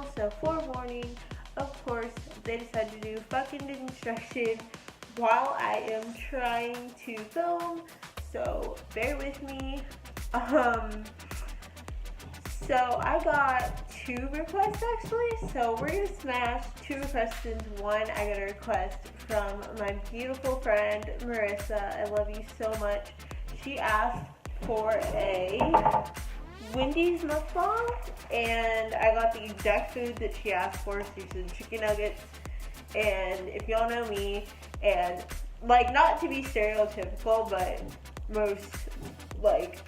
channel, so forewarning, of course, they decided to do fucking instruction while I am trying to film, so bear with me. So I got 2 requests actually, so we're gonna smash 2 requests into one. I got a request from my beautiful friend Marissa. I love you so much. She asked for a Wendy's mukbang, and I got the exact food that she asked for. She said chicken nuggets, and if y'all know me, and like, not to be stereotypical, but most like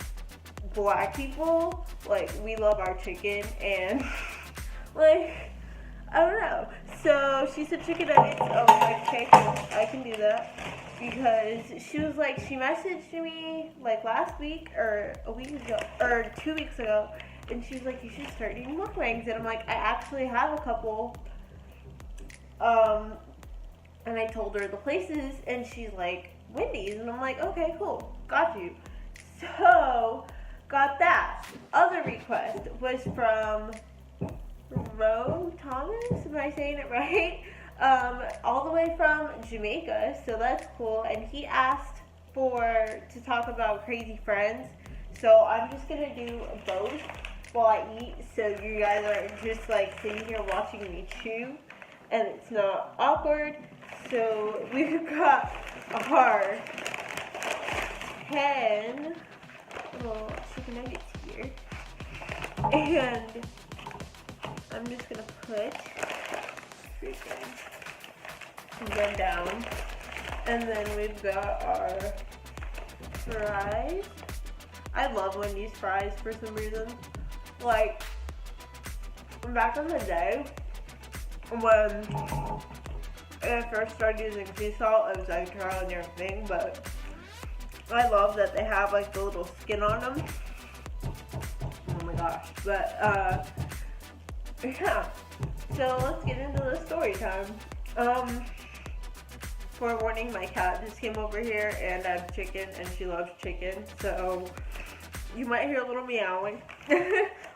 black people, like, we love our chicken, and like, I don't know. So she said chicken nuggets. Oh, okay, cool, I can do that. Because she was like, she messaged me like last week or a week ago or 2 weeks ago, and she was like, you should start eating mukbangs. And I'm like, I actually have a couple. And I told her the places, and she's like, Wendy's. And I'm like, okay, cool, got you. So got that. Other request was from Ro Thomas. Am I saying it right? All the way from Jamaica, so that's cool. And he asked to talk about crazy friends. So I'm just gonna do both while I eat, so you guys aren't just like sitting here watching me chew, and it's not awkward. So we've got our 10 little chicken nuggets here, and I'm just gonna put them down, and then we've got our fries. I love Wendy's fries for some reason. Like, back in the day when I first started using sea salt, I was like trying everything, but I love that they have like the little skin on them. Oh my gosh. But yeah, so let's get into the story time. Forewarning, my cat just came over here, and I have chicken, and she loves chicken, so you might hear a little meowing.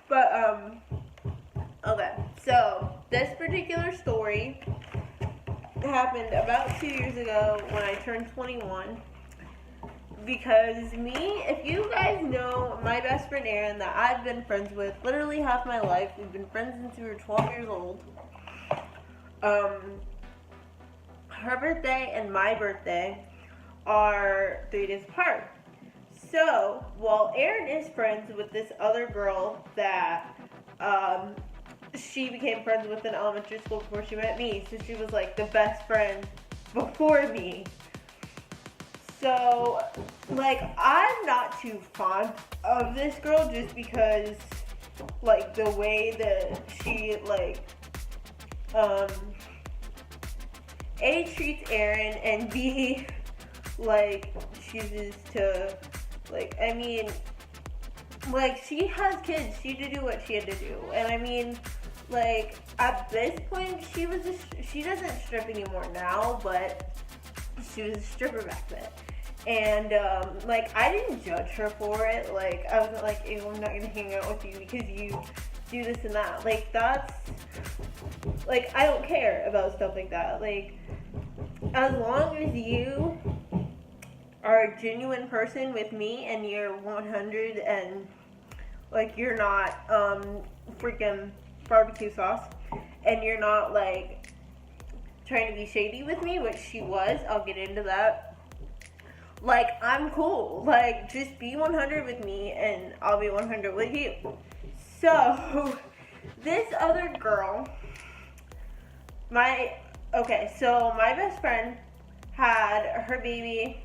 But okay, so this particular story happened about 2 years ago when I turned 21. Because me, if you guys know my best friend Erin, that I've been friends with literally half my life, we've been friends since we were 12 years old. Her birthday and my birthday are 3 days apart. So, while Erin is friends with this other girl that she became friends with in elementary school before she met me, so she was like the best friend before me. So, like, I'm not too fond of this girl just because, like, the way that she, like, A, treats Erin, and B, like, chooses to, like, I mean, like, she has kids, she had to do what she had to do, and I mean, like, at this point, she doesn't strip anymore now, but she was a stripper back then. And, like, I didn't judge her for it. Like, I wasn't like, ew, I'm not gonna hang out with you because you do this and that. Like, that's, like, I don't care about stuff like that. Like, as long as you are a genuine person with me and you're 100 and, like, you're not, freaking barbecue sauce, and you're not, like, trying to be shady with me, which she was, I'll get into that. Like, I'm cool. Like, just be 100 with me, and I'll be 100 with you. So, this other girl, so my best friend had her baby.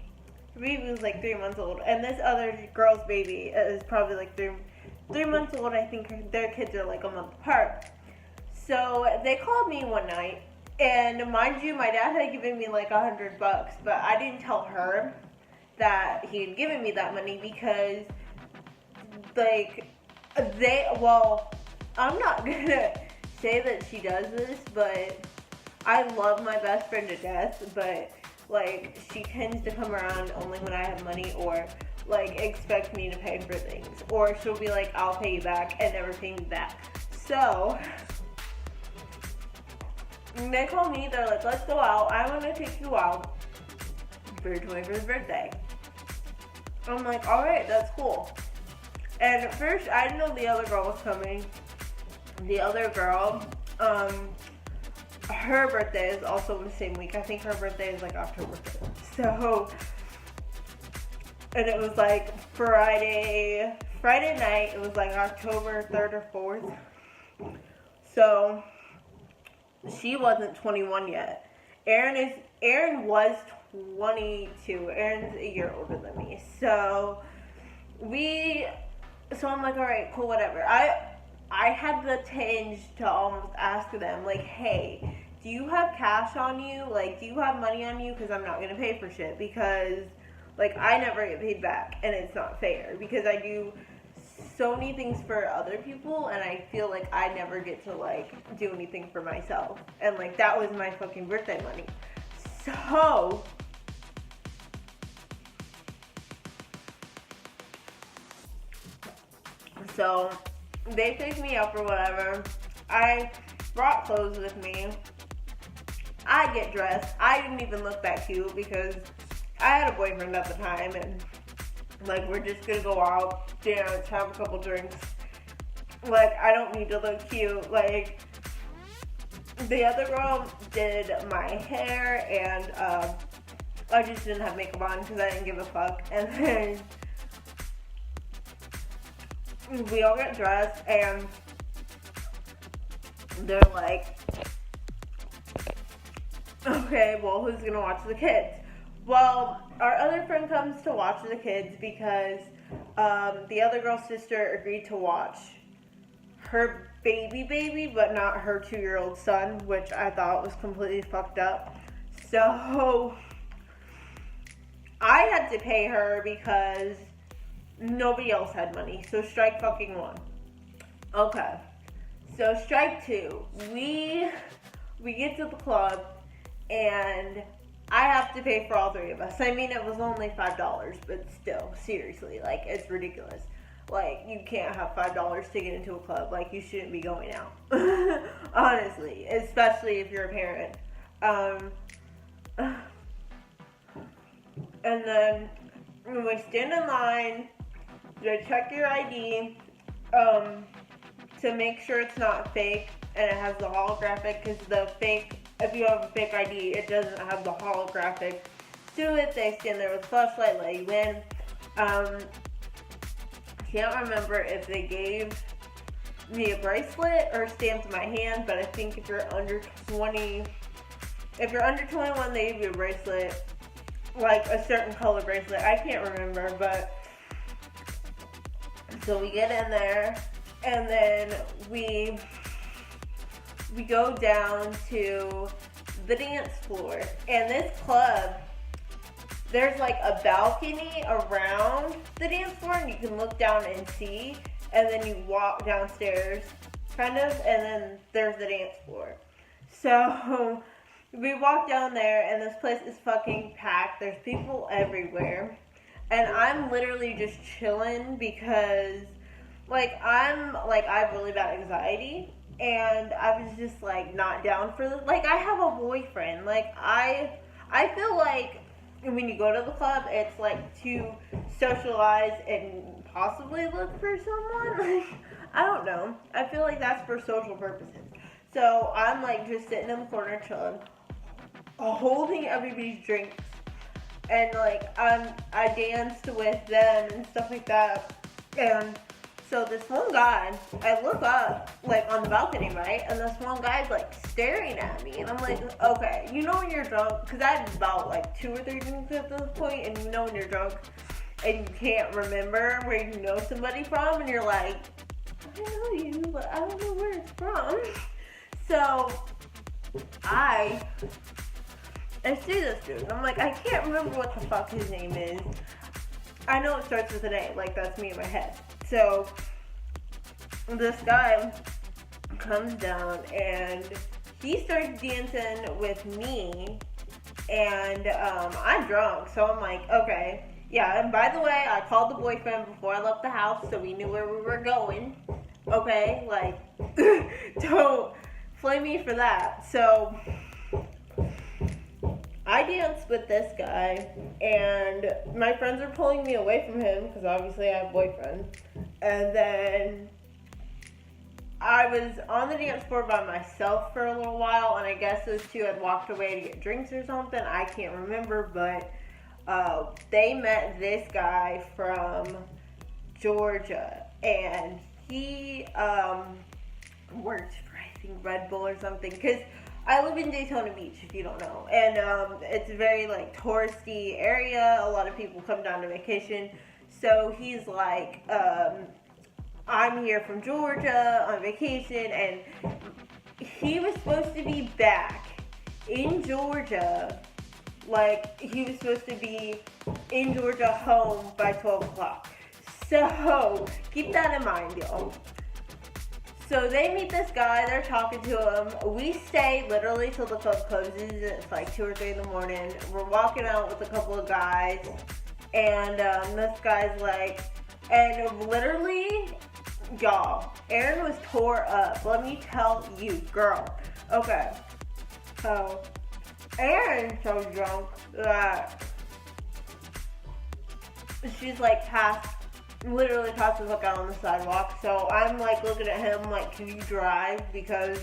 Her baby was like 3 months old, and this other girl's baby is probably like 3 months old. I think their kids are like a month apart. So, they called me one night, and mind you, my dad had given me like $100, but I didn't tell her that he had given me that money because, like, I'm not gonna say that she does this, but I love my best friend to death, but, like, she tends to come around only when I have money, or, like, expect me to pay for things, or she'll be like, I'll pay you back, and never pay me back. So, And they call me, they're like, let's go out. I want to take you out for your 21st birthday. I'm like, alright, that's cool. And at first, I didn't know the other girl was coming. The other girl, her birthday is also the same week. I think her birthday is like October 5th. So, and it was like Friday night, it was like October 3rd or 4th. So, she wasn't 21 yet. Aaron was 22. Aaron's a year older than me. So I'm like, alright, cool, whatever. I had the tinge to almost ask them, like, hey, do you have cash on you? Like, do you have money on you? Because I'm not going to pay for shit. Because, like, I never get paid back. And it's not fair. Because I do so many things for other people. And I feel like I never get to, like, do anything for myself. And, like, that was my fucking birthday money. So they picked me up or whatever. I brought clothes with me. I get dressed. I didn't even look that cute because I had a boyfriend at the time, and like, we're just gonna go out, dance, have a couple drinks. Like, I don't need to look cute. Like, the other girl did my hair, and I just didn't have makeup on because I didn't give a fuck. And then we all get dressed, and they're like, okay, well, who's gonna watch the kids? Well, our other friend comes to watch the kids because the other girl's sister agreed to watch her baby, but not her 2-year-old son, which I thought was completely fucked up. So I had to pay her because nobody else had money. So strike fucking one. Okay. So strike two. We get to the club, and I have to pay for all three of us. I mean, it was only $5, but still, seriously, like, it's ridiculous. Like, you can't have $5 to get into a club. Like, you shouldn't be going out. Honestly, especially if you're a parent. And then when we stand in line, they check your ID to make sure it's not fake and it has the holographic, because if you have a fake ID, it doesn't have the holographic to it. They stand there with a flashlight, let you in. Can't remember if they gave me a bracelet or stamped my hand, but I think if you're under 21, they give you a bracelet, like a certain color bracelet. I can't remember, but so we get in there, and then we go down to the dance floor. And this club, there's like a balcony around the dance floor, and you can look down and see, and then you walk downstairs, kind of, and then there's the dance floor. So we walk down there, and this place is fucking packed. There's people everywhere, and I'm literally just chilling because, like, I have really bad anxiety, and I was just, like, not down for this. Like, I have a boyfriend. Like, I feel like when you go to the club, it's like to socialize and possibly look for someone. Like, I don't know. I feel like that's for social purposes. So I'm like just sitting in the corner chilling, holding everybody's drinks, and like I danced with them and stuff like that. And so this one guy, I look up, like, on the balcony, right? And this one guy's, like, staring at me. And I'm like, okay, you know when you're drunk? Because I had about, like, 2 or 3 drinks at this point. And you know when you're drunk and you can't remember where you know somebody from. And you're like, I know you, but I don't know where it's from. So I see this dude. And I'm like, I can't remember what the fuck his name is. I know it starts with an A. Like, that's me in my head. So this guy comes down and he starts dancing with me, and I'm drunk, so I'm like, okay, yeah. And by the way, I called the boyfriend before I left the house, so we knew where we were going. Okay, like, don't flame me for that. So I danced with this guy, and my friends are pulling me away from him because obviously I have a boyfriend. And then I was on the dance floor by myself for a little while, and I guess those two had walked away to get drinks or something. I can't remember, but they met this guy from Georgia, and he worked for, I think, Red Bull or something, because I live in Daytona Beach, if you don't know, and it's a very, like, touristy area. A lot of people come down to vacation, so he's like, I'm here from Georgia on vacation, and he was supposed to be back in Georgia, like, he was supposed to be in Georgia home by 12 o'clock. So, keep that in mind, y'all. So they meet this guy, they're talking to him. We stay literally till the club closes. It's like 2 or 3 in the morning. We're walking out with a couple of guys, and this guy's like, and literally, y'all, Aaron was tore up. Let me tell you, girl. Okay, so Aaron's so drunk that she's like literally passed the fuck out on the sidewalk. So I'm like looking at him like, can you drive? Because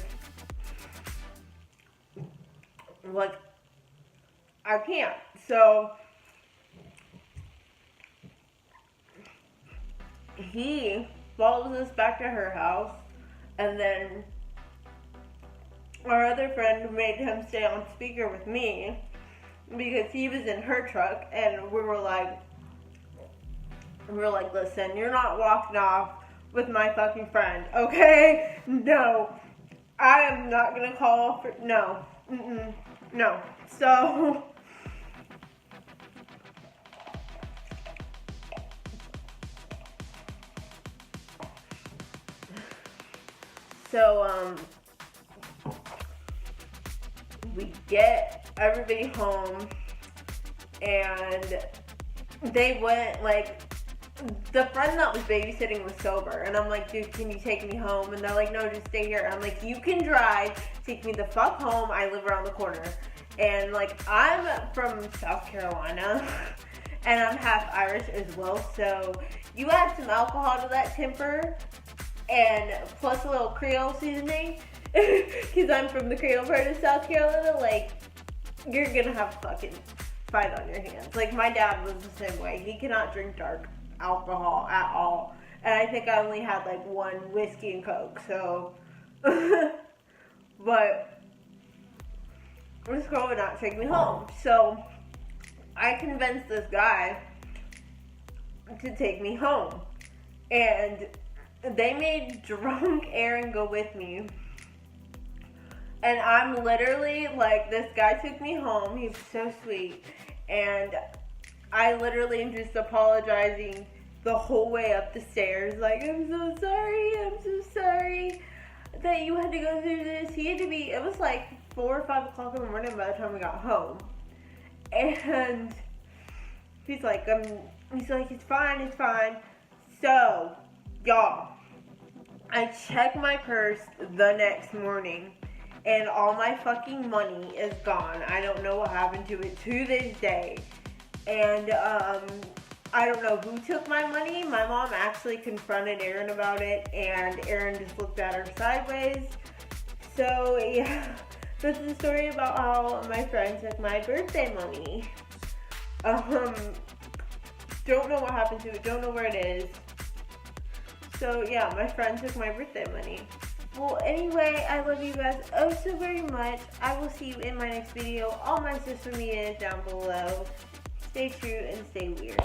like I can't. So he follows us back to her house, and then our other friend made him stay on speaker with me because he was in her truck, and we were like, listen, you're not walking off with my fucking friend, okay? No, I am not gonna call for, no, no. So, we get everybody home, and they went, like, the friend that was babysitting was sober, and I'm like, dude, can you take me home? And they're like, no, just stay here. I'm like, you can drive, take me the fuck home, I live around the corner. And like, I'm from South Carolina, and I'm half Irish as well, so you add some alcohol to that temper, and plus a little Creole seasoning, because I'm from the Creole part of South Carolina, like, you're gonna have a fucking fight on your hands. Like, my dad was the same way. He cannot drink dark alcohol at all, and I think I only had like one whiskey and Coke, so but this girl would not take me home, so I convinced this guy to take me home, and they made drunk Aaron go with me, and I'm literally like, this guy took me home, he was so sweet, and I literally am just apologizing the whole way up the stairs. Like, I'm so sorry that you had to go through this. He had to be, it was like 4 or 5 o'clock in the morning by the time we got home. And he's like, it's fine. So, y'all, I check my purse the next morning, and all my fucking money is gone. I don't know what happened to it to this day. And I don't know who took my money. My mom actually confronted Aaron about it, and Aaron just looked at her sideways. So yeah, this is a story about how my friend took my birthday money. Don't know what happened to it, don't know where it is. So yeah, my friend took my birthday money. Well, anyway, I love you guys oh so very much. I will see you in my next video. All my social media is down below. Stay true and stay weird.